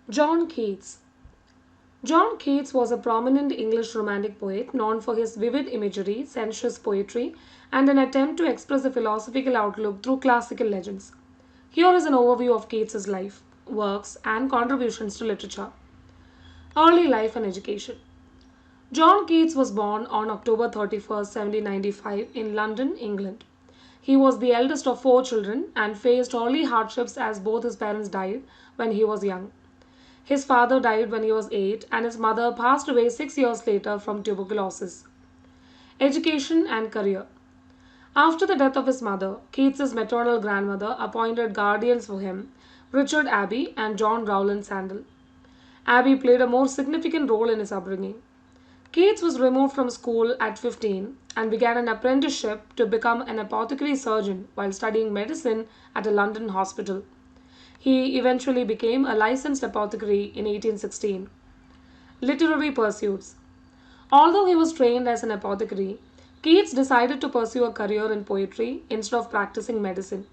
John Keats. John Keats was a prominent English romantic poet known for his vivid imagery, sensuous poetry, and an attempt to express a philosophical outlook through classical legends. Here is an overview of Keats's life, works, and contributions to literature. Early life and education. John Keats was born on October 31st, 1795, in London, England. He was the eldest of four children and faced early hardships as both his parents died when he was young. His father died when he was 8, and his mother passed away 6 years later from tuberculosis. Education and career. After the death of his mother, Keats's maternal grandmother appointed guardians for him, Richard Abbey and John Rowland Sandal. Abbey played a more significant role in his upbringing. Keats was removed from school at 15 and began an apprenticeship to become an apothecary surgeon while studying medicine at a London hospital. He eventually became a licensed apothecary in 1816. Literary pursuits. Although he was trained as an apothecary, Keats decided to pursue a career in poetry instead of practicing medicine.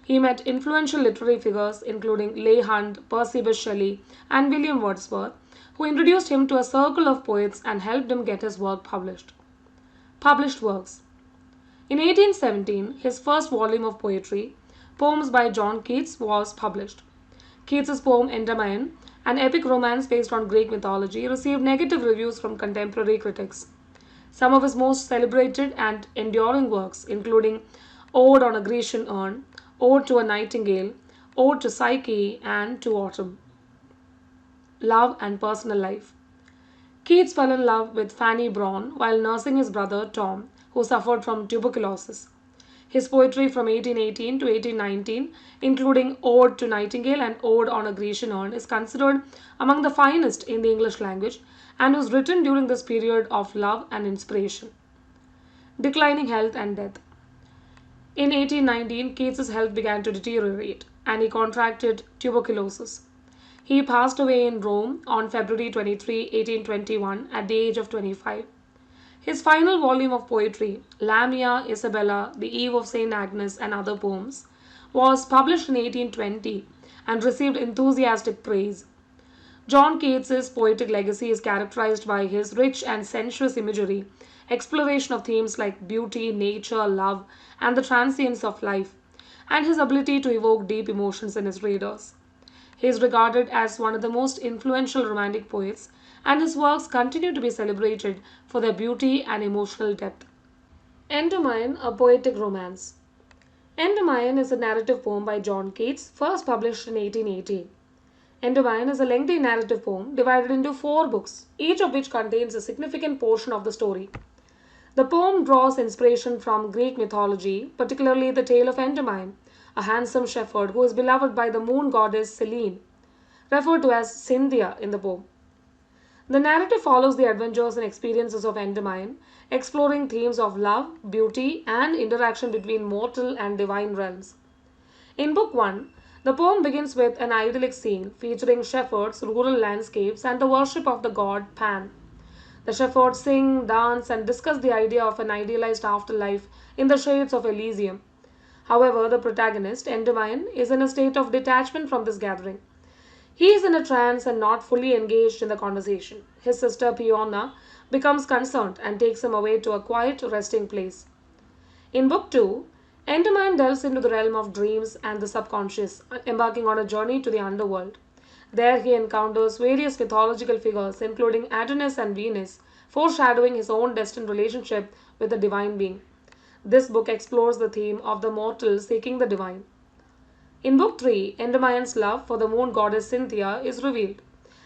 He met influential literary figures including Leigh Hunt, Percy Bysshe Shelley, and William Wordsworth, who introduced him to a circle of poets and helped him get his work published. Published works. In 1817, his first volume of poetry, Poems by John Keats, was published. Keats's poem Endymion, an epic romance based on Greek mythology, received negative reviews from contemporary critics. Some of his most celebrated and enduring works, including Ode on a Grecian Urn, Ode to a Nightingale, Ode to Psyche, and to Autumn. Love and personal life. Keats fell in love with Fanny Brawne while nursing his brother Tom, who suffered from tuberculosis. His poetry from 1818 to 1819, including Ode to Nightingale and Ode on a Grecian Urn, is considered among the finest in the English language and was written during this period of love and inspiration. Declining health and death. In 1819, Keats's health began to deteriorate and he contracted tuberculosis. He passed away in Rome on February 23, 1821, at the age of 25. His final volume of poetry, Lamia, Isabella, The Eve of St. Agnes, and Other Poems, was published in 1820 and received enthusiastic praise. John Keats's poetic legacy is characterized by his rich and sensuous imagery, exploration of themes like beauty, nature, love, and the transience of life, and his ability to evoke deep emotions in his readers. He is regarded as one of the most influential romantic poets, and his works continue to be celebrated for their beauty and emotional depth. Endymion, a poetic romance. Endymion is a narrative poem by John Keats, first published in 1818. Endymion is a lengthy narrative poem divided into 4 books, each of which contains a significant portion of the story. The poem draws inspiration from Greek mythology, particularly the tale of Endymion, a handsome shepherd who is beloved by the moon goddess Selene, referred to as Cynthia in the poem. The narrative follows the adventures and experiences of Endymion, exploring themes of love, beauty, and interaction between mortal and divine realms. In Book 1, the poem begins with an idyllic scene featuring shepherds, rural landscapes, and the worship of the god Pan. The shepherds sing, dance, and discuss the idea of an idealized afterlife in the shades of Elysium. However, the protagonist, Endymion, is in a state of detachment from this gathering. He is in a trance and not fully engaged in the conversation. His sister Peona becomes concerned and takes him away to a quiet resting place. In Book 2, Endymion delves into the realm of dreams and the subconscious, embarking on a journey to the underworld. There he encounters various mythological figures, including Adonis and Venus, foreshadowing his own destined relationship with the divine being. This book explores the theme of the mortal seeking the divine. In Book 3, Endymion's love for the moon goddess Cynthia is revealed,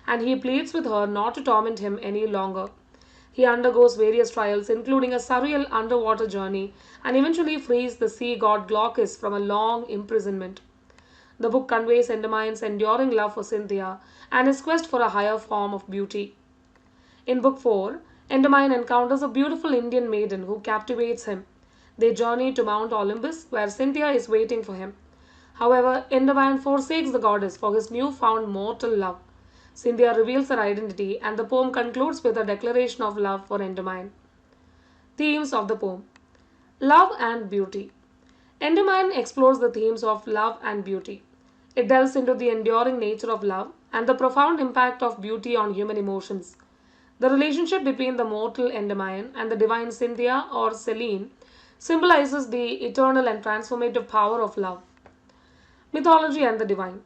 and he pleads with her not to torment him any longer. He undergoes various trials, including a surreal underwater journey, and eventually frees the sea god Glaucus from a long imprisonment. The book conveys Endymion's enduring love for Cynthia and his quest for a higher form of beauty. In Book 4, Endymion encounters a beautiful Indian maiden who captivates him. They journey to Mount Olympus, where Cynthia is waiting for him. However, Endymion forsakes the goddess for his newfound mortal love. Cynthia reveals her identity, and the poem concludes with a declaration of love for Endymion. Themes of the poem. Love and beauty. Endymion explores the themes of love and beauty. It delves into the enduring nature of love, and the profound impact of beauty on human emotions. The relationship between the mortal Endymion and the divine Cynthia or Selene symbolizes the eternal and transformative power of love. Mythology and the divine.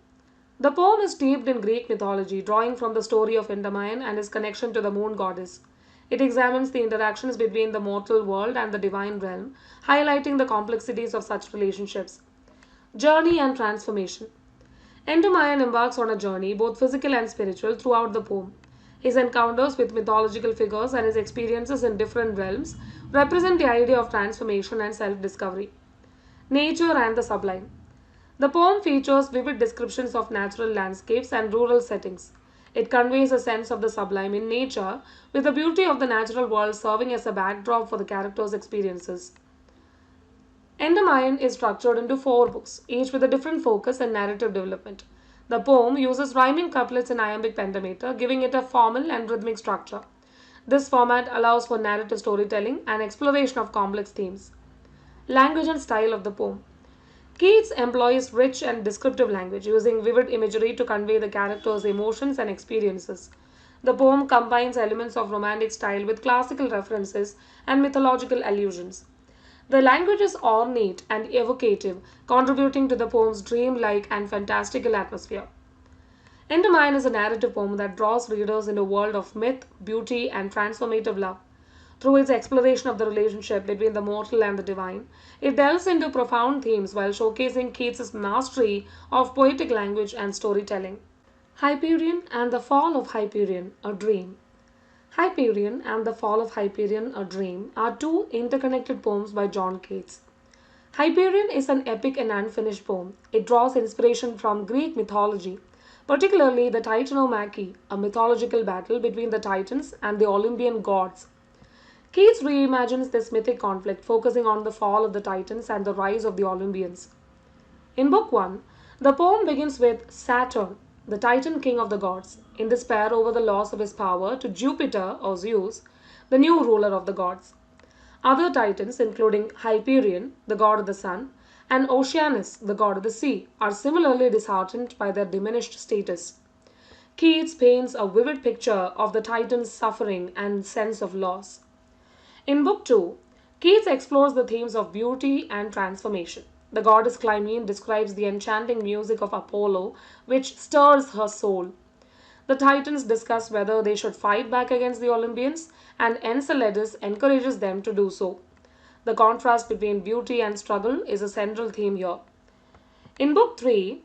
The poem is steeped in Greek mythology, drawing from the story of Endymion and his connection to the moon goddess. It examines the interactions between the mortal world and the divine realm, highlighting the complexities of such relationships. Journey and transformation. Endymion embarks on a journey, both physical and spiritual, throughout the poem. His encounters with mythological figures and his experiences in different realms represent the idea of transformation and self discovery. Nature and the sublime. The poem features vivid descriptions of natural landscapes and rural settings. It conveys a sense of the sublime in nature, with the beauty of the natural world serving as a backdrop for the characters' experiences. Endymion is structured into four books, each with a different focus and narrative development. The poem uses rhyming couplets in iambic pentameter, giving it a formal and rhythmic structure. This format allows for narrative storytelling and exploration of complex themes. Language and style of the poem. Keats employs rich and descriptive language, using vivid imagery to convey the characters' emotions and experiences. The poem combines elements of romantic style with classical references and mythological allusions. The language is ornate and evocative, contributing to the poem's dreamlike and fantastical atmosphere. Endymion is a narrative poem that draws readers into a world of myth, beauty, and transformative love. Through its exploration of the relationship between the mortal and the divine, it delves into profound themes while showcasing Keats's mastery of poetic language and storytelling. Hyperion and the Fall of Hyperion, a Dream. Hyperion and the Fall of Hyperion, a Dream are two interconnected poems by John Keats. Hyperion is an epic and unfinished poem. It draws inspiration from Greek mythology, particularly the Titanomachy, a mythological battle between the Titans and the Olympian gods. Keats reimagines this mythic conflict, focusing on the fall of the Titans and the rise of the Olympians. In Book 1, the poem begins with Saturn, the Titan king of the gods, in despair over the loss of his power to Jupiter or Zeus, the new ruler of the gods. Other Titans, including Hyperion, the god of the sun, and Oceanus, the god of the sea, are similarly disheartened by their diminished status. Keats paints a vivid picture of the Titans' suffering and sense of loss. In Book 2, Keats explores the themes of beauty and transformation. The goddess Clymene describes the enchanting music of Apollo, which stirs her soul. The Titans discuss whether they should fight back against the Olympians, and Enceladus encourages them to do so. The contrast between beauty and struggle is a central theme here. In Book 3,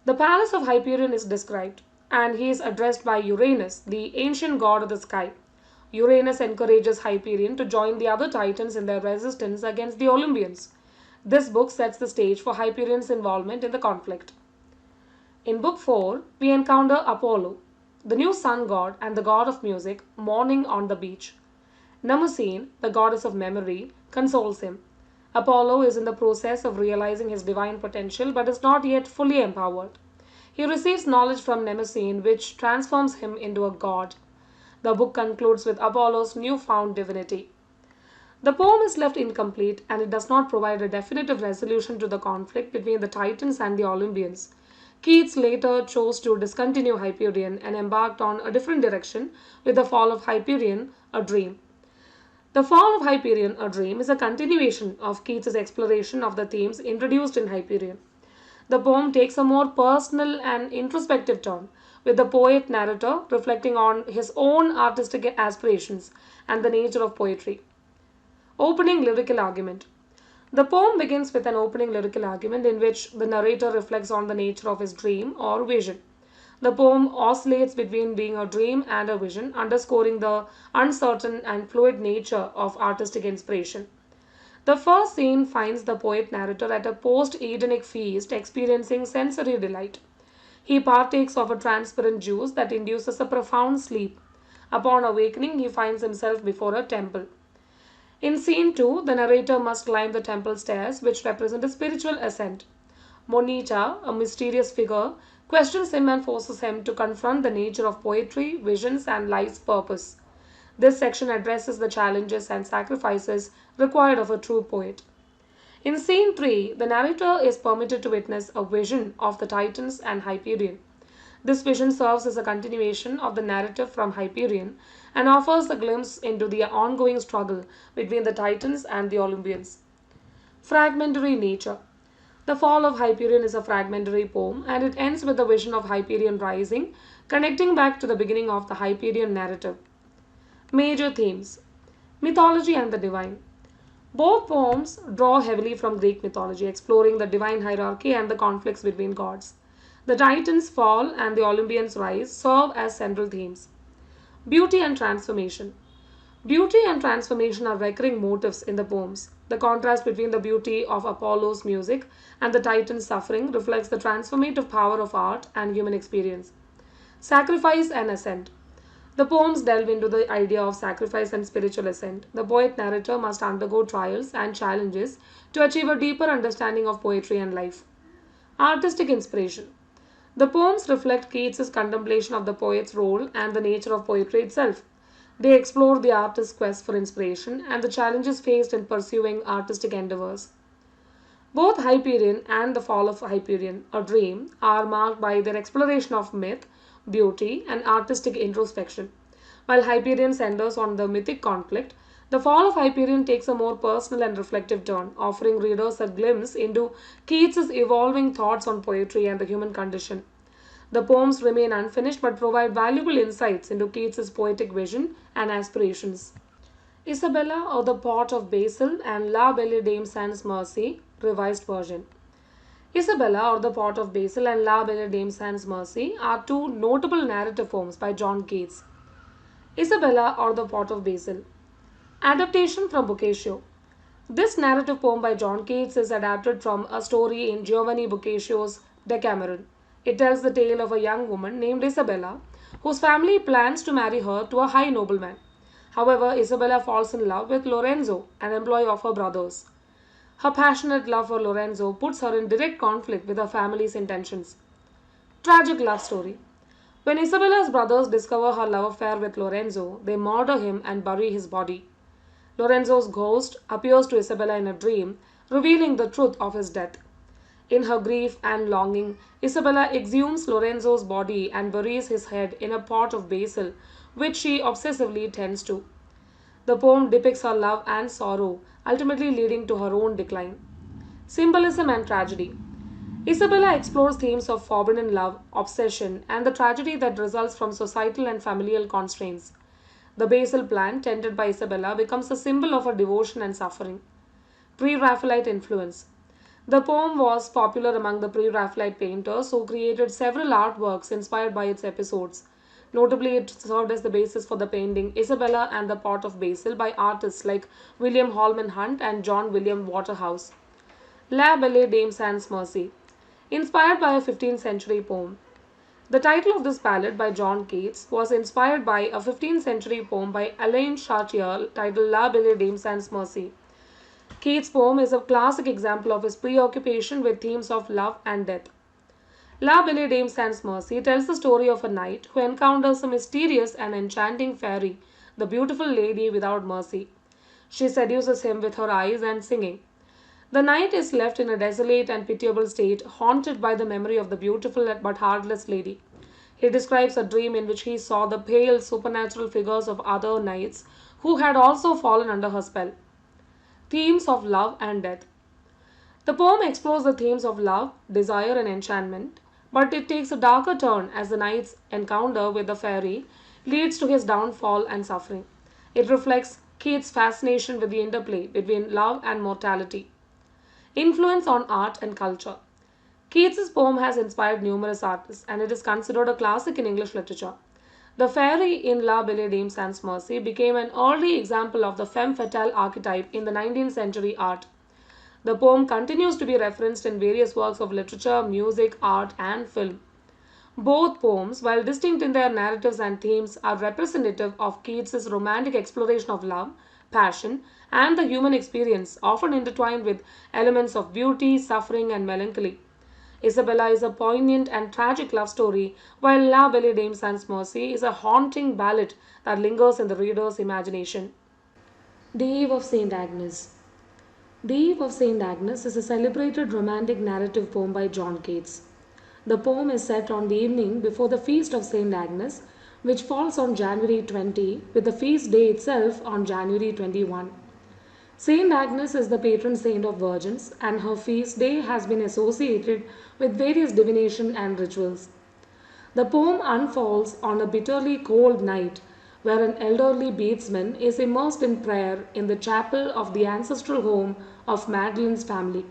the palace of Hyperion is described, and he is addressed by Uranus, the ancient god of the sky. Uranus encourages Hyperion to join the other Titans in their resistance against the Olympians. This book sets the stage for Hyperion's involvement in the conflict. In Book 4, we encounter Apollo, the new sun god and the god of music, mourning on the beach. Mnemosyne, the goddess of memory, consoles him. Apollo is in the process of realizing his divine potential but is not yet fully empowered. He receives knowledge from Mnemosyne, which transforms him into a god. The book concludes with Apollo's newfound divinity. The poem is left incomplete and it does not provide a definitive resolution to the conflict between the Titans and the Olympians. Keats later chose to discontinue Hyperion and embarked on a different direction with the Fall of Hyperion, a Dream. The Fall of Hyperion, a Dream is a continuation of Keats's exploration of the themes introduced in Hyperion. The poem takes a more personal and introspective turn, with the poet narrator reflecting on his own artistic aspirations and the nature of poetry. Opening lyrical argument. The poem begins with an opening lyrical argument in which the narrator reflects on the nature of his dream or vision. The poem oscillates between being a dream and a vision, underscoring the uncertain and fluid nature of artistic inspiration. The first scene finds the poet narrator at a post-Edenic feast experiencing sensory delight. He partakes of a transparent juice that induces a profound sleep. Upon awakening, he finds himself before a temple. In scene 2, the narrator must climb the temple stairs, which represent a spiritual ascent. Moneta, a mysterious figure, questions him and forces him to confront the nature of poetry, visions, and life's purpose. This section addresses the challenges and sacrifices required of a true poet. In scene 3, the narrator is permitted to witness a vision of the Titans and Hyperion. This vision serves as a continuation of the narrative from Hyperion and offers a glimpse into the ongoing struggle between the Titans and the Olympians. Fragmentary nature. The Fall of Hyperion is a fragmentary poem and it ends with the vision of Hyperion rising, connecting back to the beginning of the Hyperion narrative. Major themes: mythology and the divine. Both poems draw heavily from Greek mythology, exploring the divine hierarchy and the conflicts between gods. The Titans' fall and the Olympians' rise serve as central themes. Beauty and transformation. Beauty and transformation are recurring motifs in the poems. The contrast between the beauty of Apollo's music and the Titan's suffering reflects the transformative power of art and human experience. Sacrifice and ascent. The poems delve into the idea of sacrifice and spiritual ascent. The poet narrator must undergo trials and challenges to achieve a deeper understanding of poetry and life. Artistic inspiration. The poems reflect Keats's contemplation of the poet's role and the nature of poetry itself. They explore the artist's quest for inspiration and the challenges faced in pursuing artistic endeavors. Both Hyperion and the Fall of Hyperion, a dream, are marked by their exploration of myth, beauty, and artistic introspection. While Hyperion centers on the mythic conflict, the Fall of Hyperion takes a more personal and reflective turn, offering readers a glimpse into Keats's evolving thoughts on poetry and the human condition. The poems remain unfinished but provide valuable insights into Keats's poetic vision and aspirations. Isabella or the Pot of Basil and La Belle Dame Sans Mercy, revised version. Isabella or the Pot of Basil and La Belle Dame Sans Mercy are two notable narrative poems by John Keats. Isabella or the Pot of Basil. Adaptation from Boccaccio. This narrative poem by John Keats is adapted from a story in Giovanni Boccaccio's Decameron. It tells the tale of a young woman named Isabella whose family plans to marry her to a high nobleman. However, Isabella falls in love with Lorenzo, an employee of her brother's. Her passionate love for Lorenzo puts her in direct conflict with her family's intentions. Tragic love story. When Isabella's brothers discover her love affair with Lorenzo, they murder him and bury his body. Lorenzo's ghost appears to Isabella in a dream, revealing the truth of his death. In her grief and longing, Isabella exhumes Lorenzo's body and buries his head in a pot of basil, which she obsessively tends to. The poem depicts her love and sorrow, ultimately leading to her own decline. Symbolism and tragedy. Isabella explores themes of forbidden love, obsession, and the tragedy that results from societal and familial constraints. The basil plant, tended by Isabella, becomes a symbol of her devotion and suffering. Pre-Raphaelite influence. The poem was popular among the pre-Raphaelite painters who created several artworks inspired by its episodes. Notably, it served as the basis for the painting Isabella and the Pot of Basil by artists like William Holman Hunt and John William Waterhouse. La Belle Dame Sans Mercy. Inspired by a 15th century poem. The title of this ballad by John Keats was inspired by a 15th century poem by Alain Chartier titled La Belle Dame Sans Mercy. Keats' poem is a classic example of his preoccupation with themes of love and death. La Belle Dame Sans Mercy tells the story of a knight who encounters a mysterious and enchanting fairy, the beautiful lady without mercy. She seduces him with her eyes and singing. The knight is left in a desolate and pitiable state, haunted by the memory of the beautiful but heartless lady. He describes a dream in which he saw the pale supernatural figures of other knights who had also fallen under her spell. Themes of love and death. The poem explores the themes of love, desire, and enchantment, but it takes a darker turn as the knight's encounter with the fairy leads to his downfall and suffering. It reflects Keats' fascination with the interplay between love and mortality. Influence on art and culture. Keats's poem has inspired numerous artists, and it is considered a classic in English literature. The fairy in La Belle Dame Sans Mercy became an early example of the femme fatale archetype in the 19th century art. The poem continues to be referenced in various works of literature, music, art, and film. Both poems, while distinct in their narratives and themes, are representative of Keats's romantic exploration of love, passion, and the human experience, often intertwined with elements of beauty, suffering, and melancholy. Isabella is a poignant and tragic love story, while La Belle Dame Sans Mercy is a haunting ballad that lingers in the reader's imagination. The Eve of St. Agnes. The Eve of St. Agnes is a celebrated romantic narrative poem by John Keats. The poem is set on the evening before the feast of Saint Agnes, which falls on January 20, with the feast day itself on January 21. Saint Agnes is the patron saint of virgins, and her feast day has been associated with various divination and rituals. The poem unfolds on a bitterly cold night where an elderly bedesman is immersed in prayer in the chapel of the ancestral home of Madeline's family.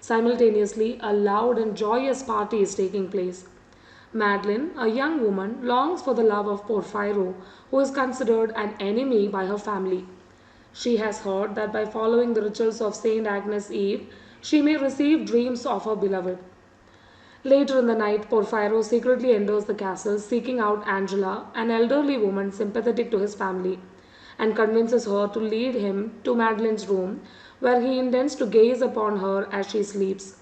Simultaneously, a loud and joyous party is taking place. Madeline, a young woman, longs for the love of Porphyro, who is considered an enemy by her family. She has heard that by following the rituals of Saint Agnes Eve, she may receive dreams of her beloved. Later in the night, Porphyro secretly enters the castle seeking out Angela, an elderly woman sympathetic to his family, and convinces her to lead him to Madeline's room, where he intends to gaze upon her as she sleeps.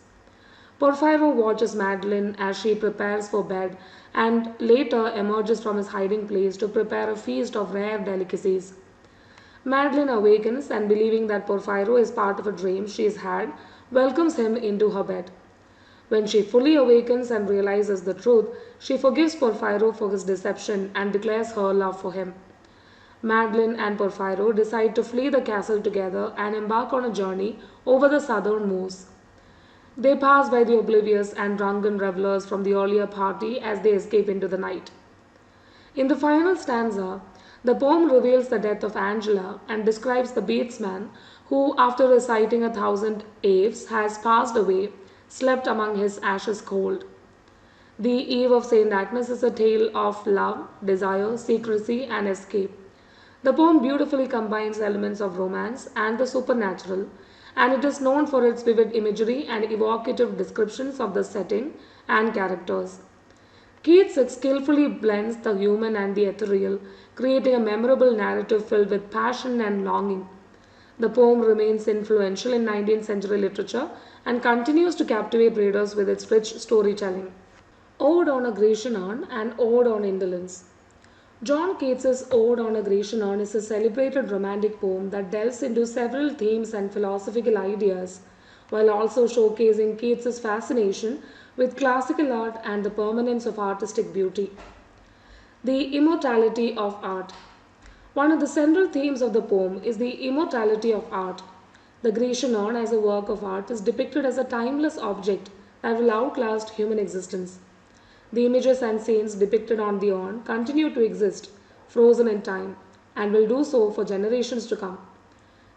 Porphyro watches Madeline as she prepares for bed and later emerges from his hiding place to prepare a feast of rare delicacies. Madeline awakens and, believing that Porphyro is part of a dream she has had, welcomes him into her bed. When she fully awakens and realizes the truth, she forgives Porphyro for his deception and declares her love for him. Madeline and Porphyro decide to flee the castle together and embark on a journey over the southern moors. They pass by the oblivious and drunken revelers from the earlier party as they escape into the night. In the final stanza, the poem reveals the death of Angela and describes the bedesman who, after reciting 1,000 aves, has passed away, slept among his ashes cold. The Eve of Saint Agnes is a tale of love, desire, secrecy, and escape. The poem beautifully combines elements of romance and the supernatural, and it is known for its vivid imagery and evocative descriptions of the setting and characters. Keats skillfully blends the human and the ethereal, creating a memorable narrative filled with passion and longing. The poem remains influential in 19th century literature and continues to captivate readers with its rich storytelling. Ode on a Grecian Urn and Ode on Indolence. John Keats's Ode on a Grecian Urn is a celebrated romantic poem that delves into several themes and philosophical ideas, while also showcasing Keats's fascination with classical art and the permanence of artistic beauty. The immortality of art. One of the central themes of the poem is the immortality of art. The Grecian urn as a work of art is depicted as a timeless object that will outlast human existence. The images and scenes depicted on the urn continue to exist, frozen in time, and will do so for generations to come.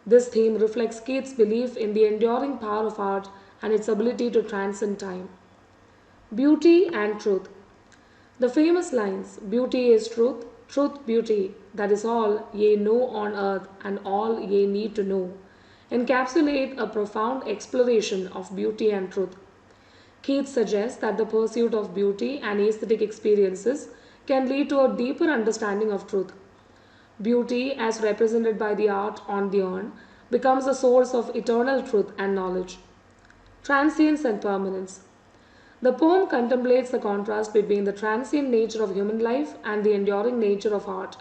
This theme reflects Keats' belief in the enduring power of art and its ability to transcend time. Beauty and truth. The famous lines, "Beauty is truth, truth beauty, that is all ye know on earth and all ye need to know," encapsulate a profound exploration of beauty and truth. Keats suggests that the pursuit of beauty and aesthetic experiences can lead to a deeper understanding of truth. Beauty, as represented by the art on the urn, becomes a source of eternal truth and knowledge. Transience and permanence. The poem contemplates the contrast between the transient nature of human life and the enduring nature of art.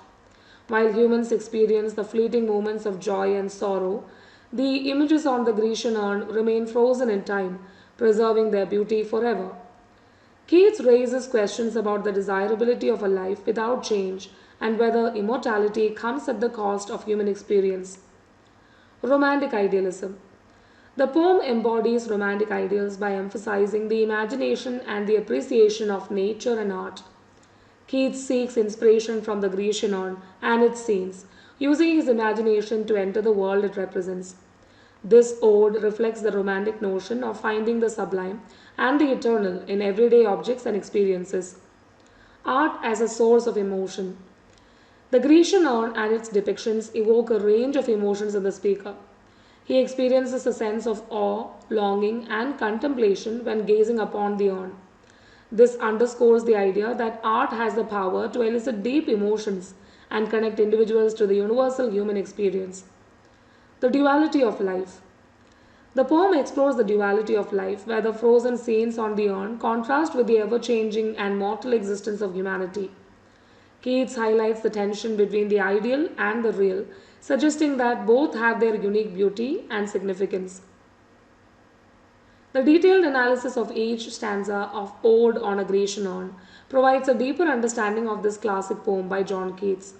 While humans experience the fleeting moments of joy and sorrow, the images on the Grecian urn remain frozen in time, preserving their beauty forever. Keats raises questions about the desirability of a life without change and whether immortality comes at the cost of human experience. Romantic idealism. The poem embodies romantic ideals by emphasizing the imagination and the appreciation of nature and art. Keats seeks inspiration from the Grecian urn and its scenes, using his imagination to enter the world it represents. This ode reflects the romantic notion of finding the sublime and the eternal in everyday objects and experiences. Art as a source of emotion. The Grecian urn and its depictions evoke a range of emotions in the speaker. He experiences a sense of awe, longing, and contemplation when gazing upon the urn. This underscores the idea that art has the power to elicit deep emotions and connect individuals to the universal human experience. The duality of life. The poem explores the duality of life, where the frozen scenes on the urn contrast with the ever-changing and mortal existence of humanity. Keats highlights the tension between the ideal and the real, suggesting that both have their unique beauty and significance. The detailed analysis of each stanza of Ode on a Grecian Urn provides a deeper understanding of this classic poem by John Keats.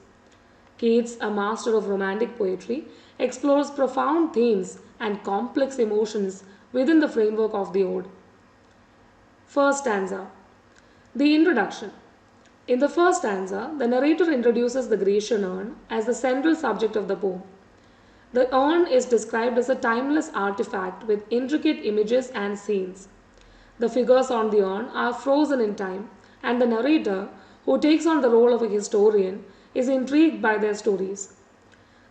Keats, a master of romantic poetry, explores profound themes and complex emotions within the framework of the ode. First stanza. The introduction. In the first stanza, the narrator introduces the Grecian urn as the central subject of the poem. The urn is described as a timeless artifact with intricate images and scenes. The figures on the urn are frozen in time, and the narrator, who takes on the role of a historian, is intrigued by their stories.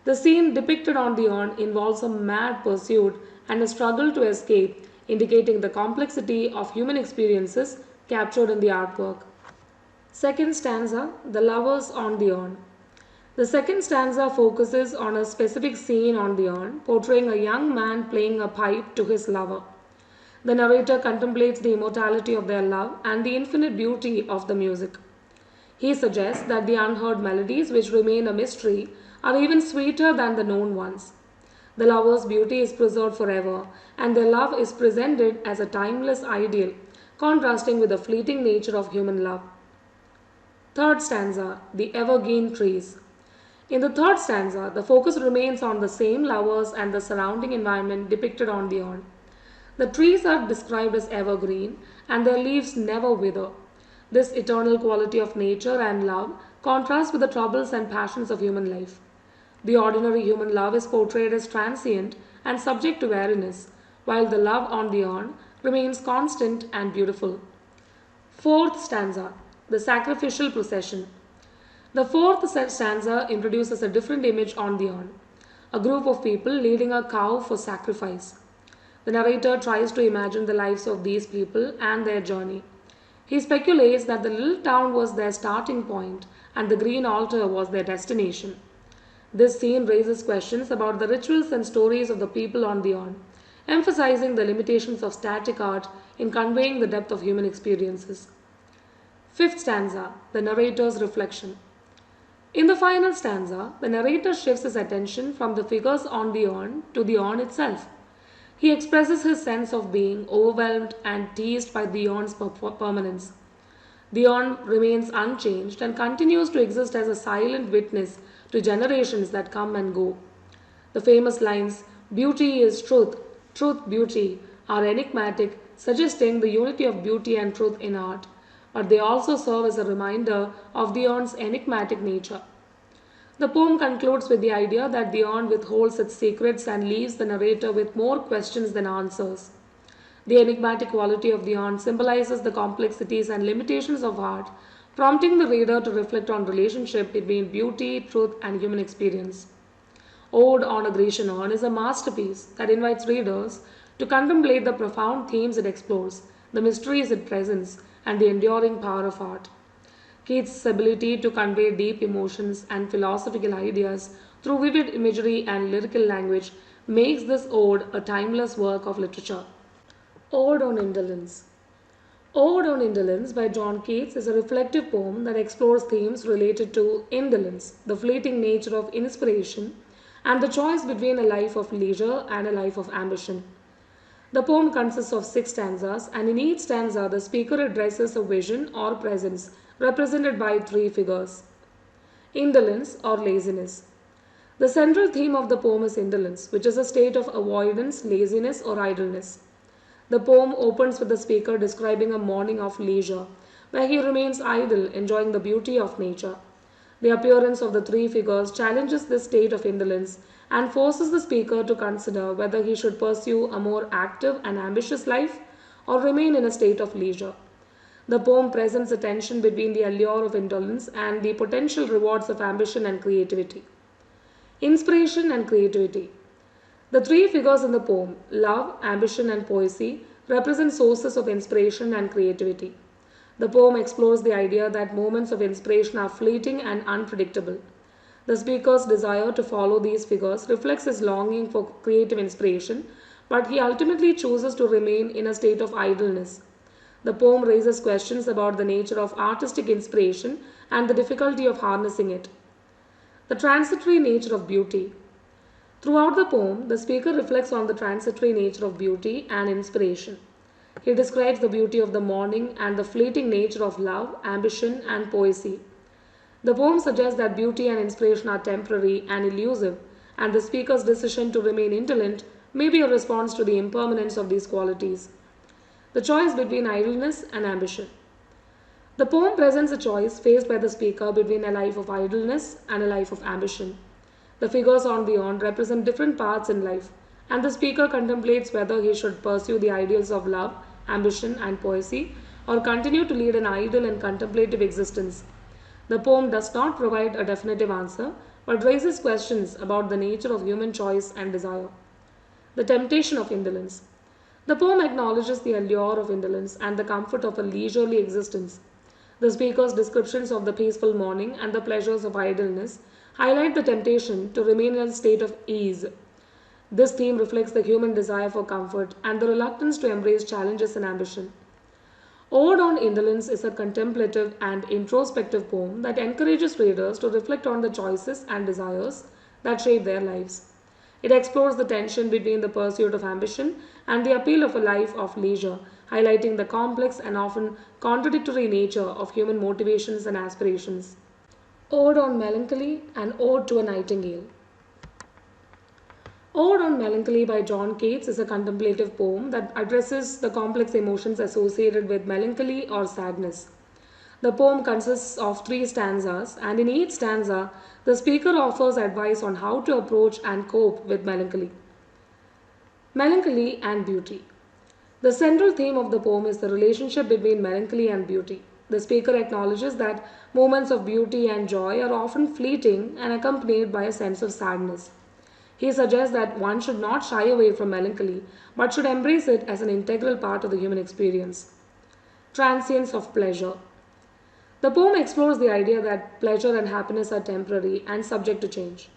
The scene depicted on the urn involves a mad pursuit and a struggle to escape, indicating the complexity of human experiences captured in the artwork. Second stanza, The Lovers on the Urn. The second stanza focuses on a specific scene on the urn, portraying a young man playing a pipe to his lover. The narrator contemplates the immortality of their love and the infinite beauty of the music. He suggests that the unheard melodies, which remain a mystery, are even sweeter than the known ones. The lover's beauty is preserved forever, and their love is presented as a timeless ideal, contrasting with the fleeting nature of human love. Third stanza, The Evergreen Trees. In the third stanza, the focus remains on the same lovers and the surrounding environment depicted on the urn. The trees are described as evergreen, and their leaves never wither. This eternal quality of nature and love contrasts with the troubles and passions of human life. The ordinary human love is portrayed as transient and subject to weariness, while the love on the urn remains constant and beautiful. Fourth stanza, The Sacrificial Procession. The fourth stanza introduces a different image on the urn, a group of people leading a cow for sacrifice. The narrator tries to imagine the lives of these people and their journey. He speculates that the little town was their starting point and the green altar was their destination. This scene raises questions about the rituals and stories of the people on the urn, emphasizing the limitations of static art in conveying the depth of human experiences. Fifth stanza, The Narrator's Reflection. In the final stanza, the narrator shifts his attention from the figures on the urn to the urn itself. He expresses his sense of being overwhelmed and teased by the urn's permanence. The urn remains unchanged and continues to exist as a silent witness to generations that come and go. The famous lines, "Beauty is truth, truth beauty," are enigmatic, suggesting the unity of beauty and truth in art, but they also serve as a reminder of the urn's enigmatic nature. The poem concludes with the idea that the urn withholds its secrets and leaves the narrator with more questions than answers. The enigmatic quality of the urn symbolizes the complexities and limitations of art, prompting the reader to reflect on relationship between beauty, truth, and human experience. Ode on a Grecian Urn is a masterpiece that invites readers to contemplate the profound themes it explores, the mysteries it presents, and the enduring power of art. Keats' ability to convey deep emotions and philosophical ideas through vivid imagery and lyrical language makes this ode a timeless work of literature. Ode on Indolence. Ode on Indolence by John Keats is a reflective poem that explores themes related to indolence, the fleeting nature of inspiration, and the choice between a life of leisure and a life of ambition. The poem consists of 6 stanzas, and in each stanza, the speaker addresses a vision or presence represented by 3 figures. Indolence or laziness. The central theme of the poem is indolence, which is a state of avoidance, laziness, or idleness. The poem opens with the speaker describing a morning of leisure, where he remains idle, enjoying the beauty of nature. The appearance of the 3 figures challenges this state of indolence and forces the speaker to consider whether he should pursue a more active and ambitious life or remain in a state of leisure. The poem presents a tension between the allure of indolence and the potential rewards of ambition and creativity. Inspiration and creativity. The 3 figures in the poem, love, ambition, and poesy, represent sources of inspiration and creativity. The poem explores the idea that moments of inspiration are fleeting and unpredictable. The speaker's desire to follow these figures reflects his longing for creative inspiration, but he ultimately chooses to remain in a state of idleness. The poem raises questions about the nature of artistic inspiration and the difficulty of harnessing it. The transitory nature of beauty. Throughout the poem, the speaker reflects on the transitory nature of beauty and inspiration. He describes the beauty of the morning and the fleeting nature of love, ambition, and poesy. The poem suggests that beauty and inspiration are temporary and elusive, and the speaker's decision to remain indolent may be a response to the impermanence of these qualities. The choice between idleness and ambition. The poem presents a choice faced by the speaker between a life of idleness and a life of ambition. The figures on the urn represent different paths in life, and the speaker contemplates whether he should pursue the ideals of love, ambition, and poesy, or continue to lead an idle and contemplative existence. The poem does not provide a definitive answer, but raises questions about the nature of human choice and desire. The temptation of indolence. The poem acknowledges the allure of indolence and the comfort of a leisurely existence. The speaker's descriptions of the peaceful morning and the pleasures of idleness highlight the temptation to remain in a state of ease. This theme reflects the human desire for comfort and the reluctance to embrace challenges and ambition. Ode on Indolence is a contemplative and introspective poem that encourages readers to reflect on the choices and desires that shape their lives. It explores the tension between the pursuit of ambition and the appeal of a life of leisure, highlighting the complex and often contradictory nature of human motivations and aspirations. Ode on Melancholy and Ode to a Nightingale. Ode on Melancholy by John Keats is a contemplative poem that addresses the complex emotions associated with melancholy or sadness. The poem consists of three stanzas, and in each stanza, the speaker offers advice on how to approach and cope with melancholy. Melancholy and beauty. The central theme of the poem is the relationship between melancholy and beauty. The speaker acknowledges that moments of beauty and joy are often fleeting and accompanied by a sense of sadness. He suggests that one should not shy away from melancholy, but should embrace it as an integral part of the human experience. Transience of pleasure. The poem explores the idea that pleasure and happiness are temporary and subject to change.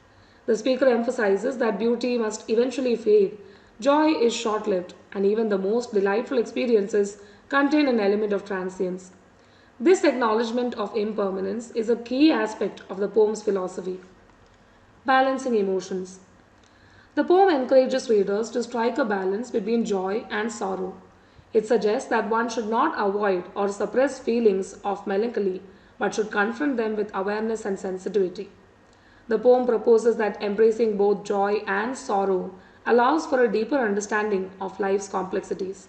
The speaker emphasizes that beauty must eventually fade, joy is short lived, and even the most delightful experiences contain an element of transience. This acknowledgement of impermanence is a key aspect of the poem's philosophy. Balancing emotions. The poem encourages readers to strike a balance between joy and sorrow. It suggests that one should not avoid or suppress feelings of melancholy, but should confront them with awareness and sensitivity. The poem proposes that embracing both joy and sorrow allows for a deeper understanding of life's complexities.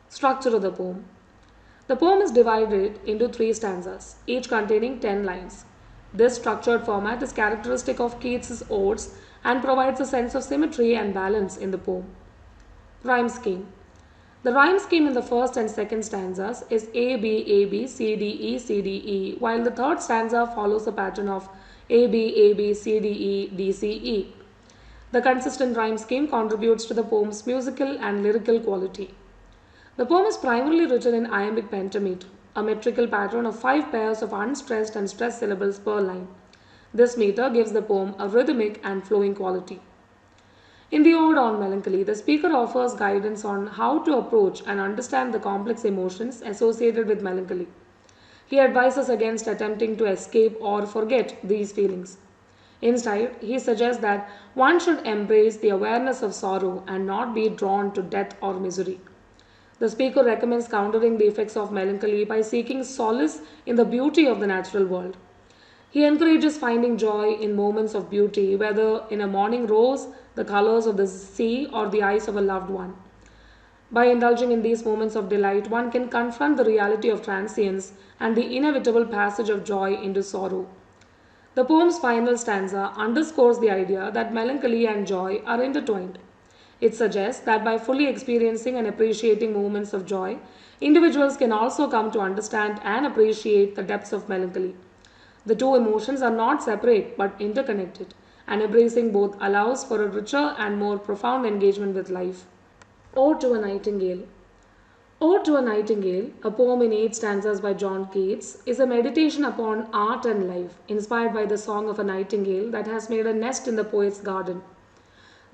Structure of the poem. The poem is divided into three stanzas, each containing 10 lines. This structured format is characteristic of Keats's Odes and provides a sense of symmetry and balance in the poem. Rhyme scheme. The rhyme scheme in the first and second stanzas is A, B, A, B, C, D, E, C, D, E, while the third stanza follows a pattern of A, B, A, B, C, D, E, D, C, E. The consistent rhyme scheme contributes to the poem's musical and lyrical quality. The poem is primarily written in iambic pentameter, a metrical pattern of 5 pairs of unstressed and stressed syllables per line. This meter gives the poem a rhythmic and flowing quality. In the Ode on Melancholy, the speaker offers guidance on how to approach and understand the complex emotions associated with melancholy. He advises against attempting to escape or forget these feelings. Instead, he suggests that one should embrace the awareness of sorrow and not be drawn to death or misery. The speaker recommends countering the effects of melancholy by seeking solace in the beauty of the natural world. He encourages finding joy in moments of beauty, whether in a morning rose, the colors of the sea, or the eyes of a loved one. By indulging in these moments of delight, one can confront the reality of transience and the inevitable passage of joy into sorrow. The poem's final stanza underscores the idea that melancholy and joy are intertwined. It suggests that by fully experiencing and appreciating moments of joy, individuals can also come to understand and appreciate the depths of melancholy. The two emotions are not separate but interconnected, and embracing both allows for a richer and more profound engagement with life. Ode to a Nightingale. Ode to a Nightingale, a poem in 8 stanzas by John Keats, is a meditation upon art and life, inspired by the song of a nightingale that has made a nest in the poet's garden.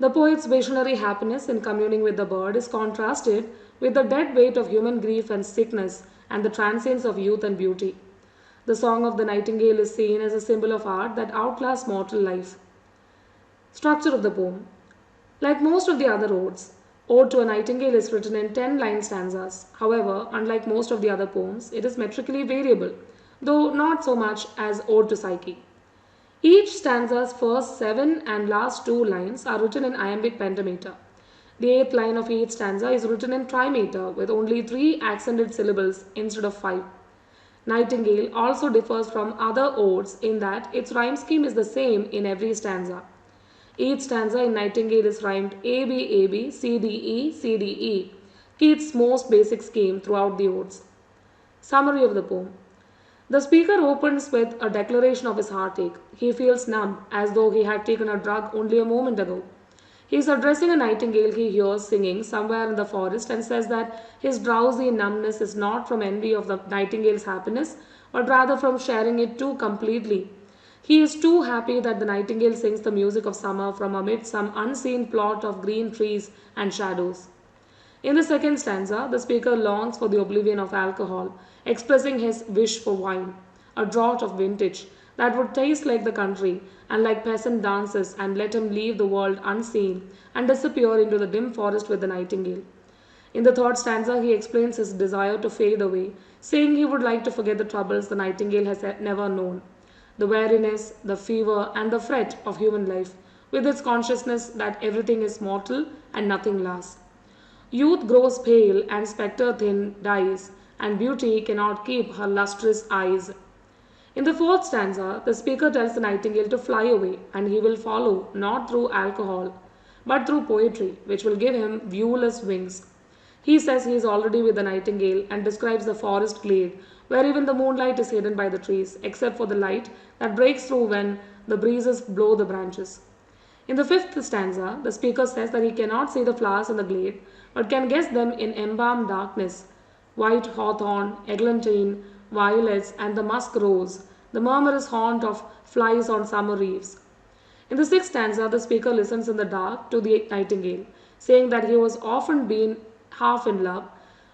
The poet's visionary happiness in communing with the bird is contrasted with the dead weight of human grief and sickness and the transience of youth and beauty. The song of the nightingale is seen as a symbol of art that outlasts mortal life. Structure of the poem. Like most of the other odes, Ode to a Nightingale is written in 10-line stanzas. However, unlike most of the other poems, it is metrically variable, though not so much as Ode to Psyche. Each stanza's first 7 and last 2 lines are written in iambic pentameter. The 8th line of each stanza is written in trimeter with only 3 accented syllables instead of 5. Nightingale also differs from other odes in that its rhyme scheme is the same in every stanza. Each stanza in Nightingale is rhymed A B A B C D E C D E, Keats' most basic scheme throughout the odes. Summary of the poem. The speaker opens with a declaration of his heartache. He feels numb, as though he had taken a drug only a moment ago. He is addressing a nightingale he hears singing somewhere in the forest and says that his drowsy numbness is not from envy of the nightingale's happiness, but rather from sharing it too completely. He is too happy that the nightingale sings the music of summer from amid some unseen plot of green trees and shadows. In the second stanza, the speaker longs for the oblivion of alcohol, expressing his wish for wine, a draught of vintage that would taste like the country and like peasant dances and let him leave the world unseen and disappear into the dim forest with the nightingale. In the third stanza, he explains his desire to fade away, saying he would like to forget the troubles the nightingale has never known, the weariness, the fever, and the fret of human life, with its consciousness that everything is mortal and nothing lasts. Youth grows pale and spectre thin dies, and beauty cannot keep her lustrous eyes. In the fourth stanza, the speaker tells the nightingale to fly away, and he will follow not through alcohol, but through poetry, which will give him viewless wings. He says he is already with the nightingale and describes the forest glade, where even the moonlight is hidden by the trees, except for the light that breaks through when the breezes blow the branches. In the fifth stanza, the speaker says that he cannot see the flowers in the glade, but can guess them in embalmed darkness: white hawthorn, eglantine, violets, and the musk rose, the murmurous haunt of flies on summer eves. In the sixth stanza, the speaker listens in the dark to the nightingale, saying that he was often been half in love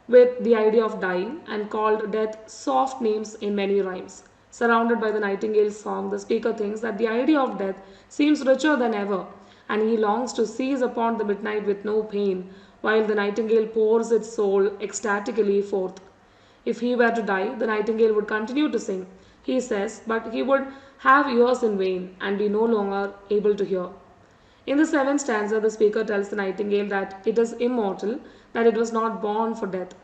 with the idea of dying and called death soft names in many rhymes. Surrounded by the nightingale's song, the speaker thinks that the idea of death seems richer than ever, and he longs to seize upon the midnight with no pain, while the nightingale pours its soul ecstatically forth. If he were to die, the nightingale would continue to sing, he says, but he would have ears in vain and be no longer able to hear. In the seventh stanza, the speaker tells the nightingale that it is immortal, that it was not born for death.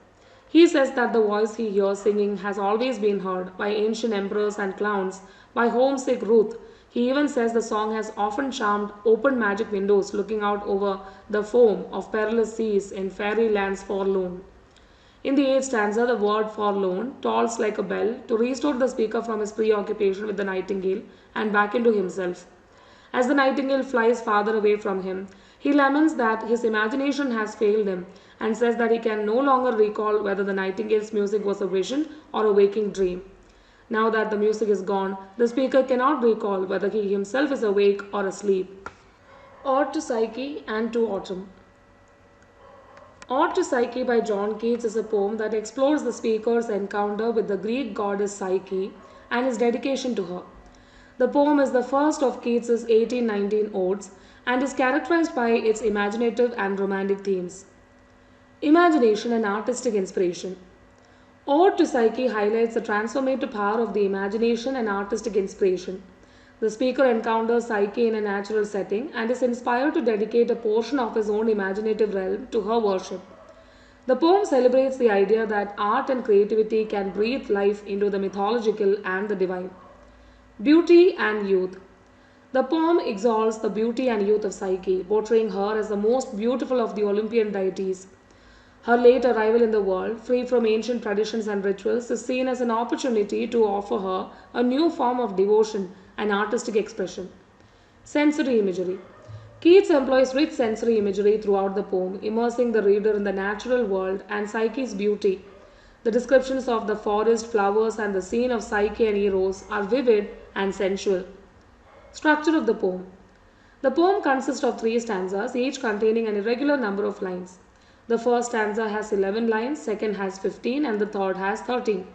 He says that the voice he hears singing has always been heard by ancient emperors and clowns, by homesick Ruth. He even says the song has often charmed open magic windows looking out over the foam of perilous seas in fairy lands forlorn. In the eighth stanza, the word forlorn tolls like a bell to restore the speaker from his preoccupation with the nightingale and back into himself. As the nightingale flies farther away from him, he laments that his imagination has failed him and says that he can no longer recall whether the nightingale's music was a vision or a waking dream. Now that the music is gone, the speaker cannot recall whether he himself is awake or asleep. Ode to Psyche and to Autumn. Ode to Psyche by John Keats is a poem that explores the speaker's encounter with the Greek goddess Psyche and his dedication to her. The poem is the first of Keats's 1819 odes and is characterized by its imaginative and romantic themes. Imagination and artistic inspiration. Ode to Psyche highlights the transformative power of the imagination and artistic inspiration. The speaker encounters Psyche in a natural setting and is inspired to dedicate a portion of his own imaginative realm to her worship. The poem celebrates the idea that art and creativity can breathe life into the mythological and the divine. Beauty and youth. The poem exalts the beauty and youth of Psyche, portraying her as the most beautiful of the Olympian deities. Her late arrival in the world, free from ancient traditions and rituals, is seen as an opportunity to offer her a new form of devotion and artistic expression. Sensory imagery. Keats employs rich sensory imagery throughout the poem, immersing the reader in the natural world and Psyche's beauty. The descriptions of the forest, flowers, and the scene of Psyche and Eros are vivid and sensual. Structure of the poem. The poem consists of 3 stanzas, each containing an irregular number of lines. The first stanza has 11 lines, second has 15, and the third has 13.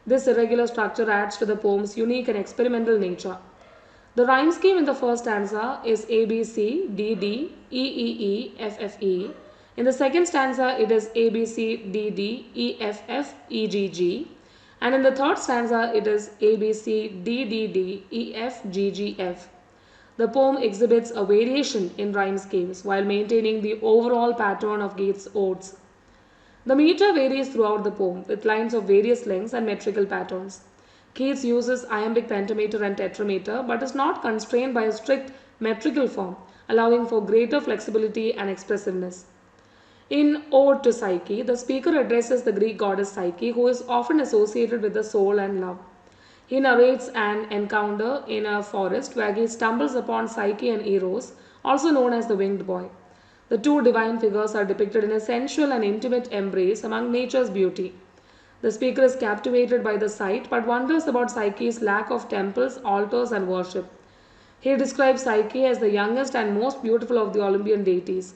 This irregular structure adds to the poem's unique and experimental nature. The rhyme scheme in the first stanza is A B C D D E E E F F E. In the second stanza, it is A, B, C, D, D, E, F, F, E, G, G. And in the third stanza, it is A, B, C, D, D, D, E, F, G, G, F. The poem exhibits a variation in rhyme schemes while maintaining the overall pattern of Keats' Odes. The meter varies throughout the poem with lines of various lengths and metrical patterns. Keats uses iambic pentameter and tetrameter but is not constrained by a strict metrical form, allowing for greater flexibility and expressiveness. In Ode to Psyche, the speaker addresses the Greek goddess Psyche, who is often associated with the soul and love. He narrates an encounter in a forest where he stumbles upon Psyche and Eros, also known as the winged boy. The two divine figures are depicted in a sensual and intimate embrace among nature's beauty. The speaker is captivated by the sight but wonders about Psyche's lack of temples, altars, and worship. He describes Psyche as the youngest and most beautiful of the Olympian deities.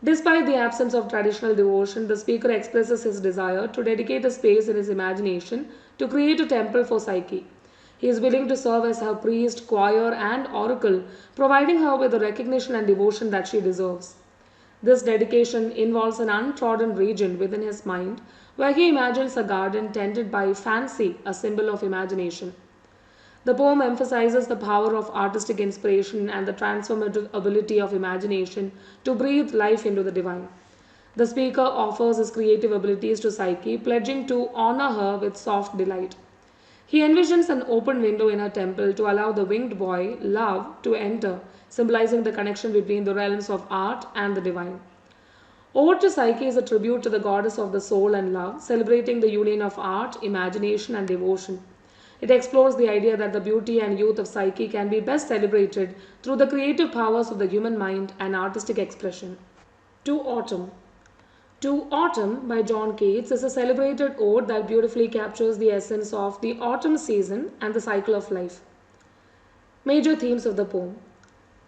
Despite the absence of traditional devotion, the speaker expresses his desire to dedicate a space in his imagination to create a temple for Psyche. He is willing to serve as her priest, choir, and oracle, providing her with the recognition and devotion that she deserves. This dedication involves an untrodden region within his mind where he imagines a garden tended by fancy, a symbol of imagination. The poem emphasizes the power of artistic inspiration and the transformative ability of imagination to breathe life into the divine. The speaker offers his creative abilities to Psyche, pledging to honor her with soft delight. He envisions an open window in her temple to allow the winged boy, Love, to enter, symbolizing the connection between the realms of art and the divine. Ode to Psyche is a tribute to the goddess of the soul and love, celebrating the union of art, imagination, and devotion. It explores the idea that the beauty and youth of Psyche can be best celebrated through the creative powers of the human mind and artistic expression. To Autumn. To Autumn by John Keats is a celebrated ode that beautifully captures the essence of the autumn season and the cycle of life. Major themes of the poem: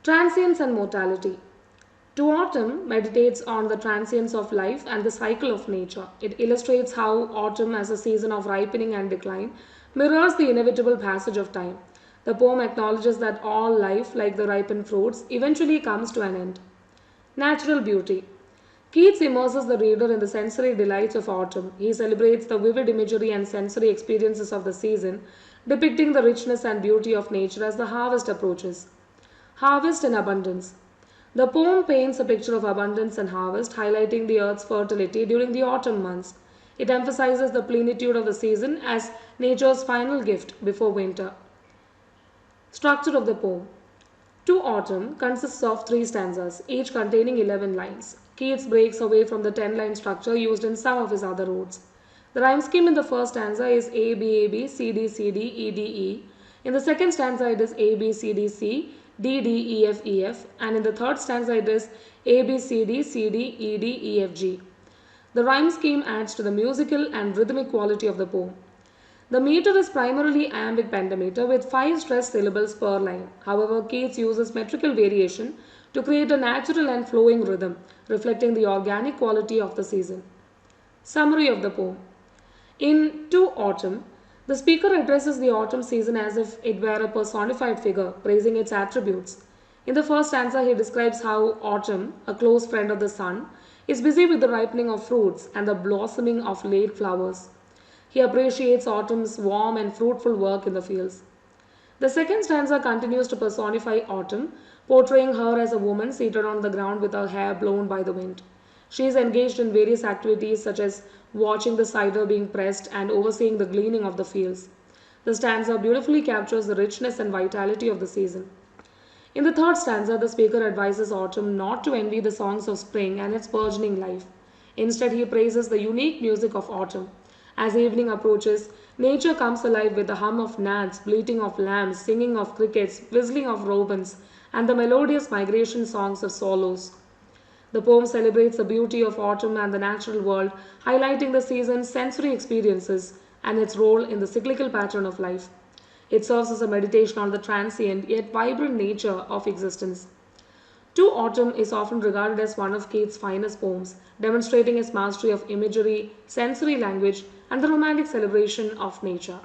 transience and mortality. To Autumn meditates on the transience of life and the cycle of nature. It illustrates how autumn, as a season of ripening and decline, mirrors the inevitable passage of time. The poem acknowledges that all life, like the ripened fruits, eventually comes to an end. Natural beauty. Keats immerses the reader in the sensory delights of autumn. He celebrates the vivid imagery and sensory experiences of the season, depicting the richness and beauty of nature as the harvest approaches. Harvest and abundance. The poem paints a picture of abundance and harvest, highlighting the earth's fertility during the autumn months. It emphasizes the plenitude of the season as nature's final gift before winter. Structure of the poem. To Autumn consists of 3 stanzas, each containing 11 lines. Keats breaks away from the 10-line structure used in some of his other odes. The rhyme scheme in the first stanza is A, B, A, B, C, D, C, D, E, D, E. In the second stanza, it is A, B, C, D, C, D, D, E, F, E, F. And in the third stanza, it is A, B, C, D, C, D, E, D, E, F, G. The rhyme scheme adds to the musical and rhythmic quality of the poem. The meter is primarily iambic pentameter with 5 stressed syllables per line. However, Keats uses metrical variation to create a natural and flowing rhythm, reflecting the organic quality of the season. Summary of the poem. In To Autumn, the speaker addresses the autumn season as if it were a personified figure, praising its attributes. In the first stanza, he describes how autumn, a close friend of the sun, is busy with the ripening of fruits and the blossoming of late flowers. He appreciates autumn's warm and fruitful work in the fields. The second stanza continues to personify autumn, portraying her as a woman seated on the ground with her hair blown by the wind. She is engaged in various activities such as watching the cider being pressed and overseeing the gleaning of the fields. The stanza beautifully captures the richness and vitality of the season. In the third stanza, the speaker advises autumn not to envy the songs of spring and its burgeoning life. Instead, he praises the unique music of autumn. As evening approaches, nature comes alive with the hum of gnats, bleating of lambs, singing of crickets, whistling of robins, and the melodious migration songs of swallows. The poem celebrates the beauty of autumn and the natural world, highlighting the season's sensory experiences and its role in the cyclical pattern of life. It serves as a meditation on the transient yet vibrant nature of existence. To Autumn is often regarded as one of Keats' finest poems, demonstrating his mastery of imagery, sensory language, and the romantic celebration of nature.